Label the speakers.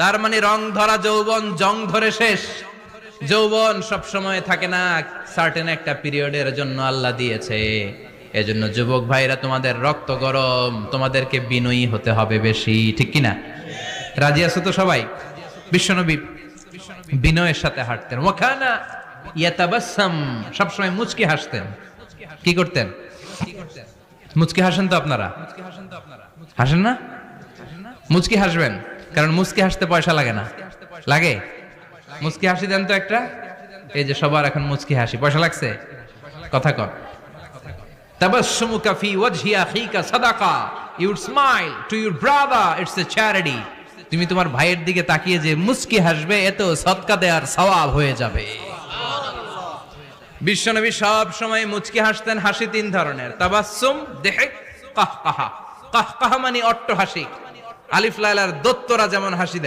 Speaker 1: তার মানে রং ধরা যৌবন জং ধরে শেষ। যৌবন সব সময় থাকে না, সার্টেন একটা পিরিয়ডের জন্য আল্লাহ দিয়েছে। এজন্য যুবক ভাইরা, তোমাদের রক্ত গরম, তোমাদেরকে বিনয়ী হতে হবে বেশি, ঠিক কিনা? রাজি আছো তো সবাই? বিশ্বনবী বিনয়ের সাথে হাঁটতেন। ওয়াকানা ইয়াতাবাসসাম, সবসময় মুচকি হাসতেন। কি করতেন? মুচকি হাসেন তো আপনারা? হাসেন না? মুচকি হাসবেন, কারণ মুচকি হাসতে পয়সা লাগে না। লাগে? মুচকি হাসি দেন তো একটা। এই যে সবার এখন মুচকি হাসি, পয়সা লাগছে? কথা কর। তাবাসসুমুকা ফি ওয়াজহি আখিকা সাদাকা, you smile to your brother, it's a charity. তুমি তোমার ভাইয়ের দিকে তাকিয়ে যে মুচকি হাসবে, এত সদকা দেওয়ার সওয়াব হয়ে যাবে। বিশ্বনবী সব সময় মুচকি হাসতেন। হাসি তিন ধরনের: তাবাসসুম, দিহক, কাহকাহা। কাহকাহা মানে অট্ট হাসি। আলিফ লায়লার দত্তরা যেমন হাসি দেয়,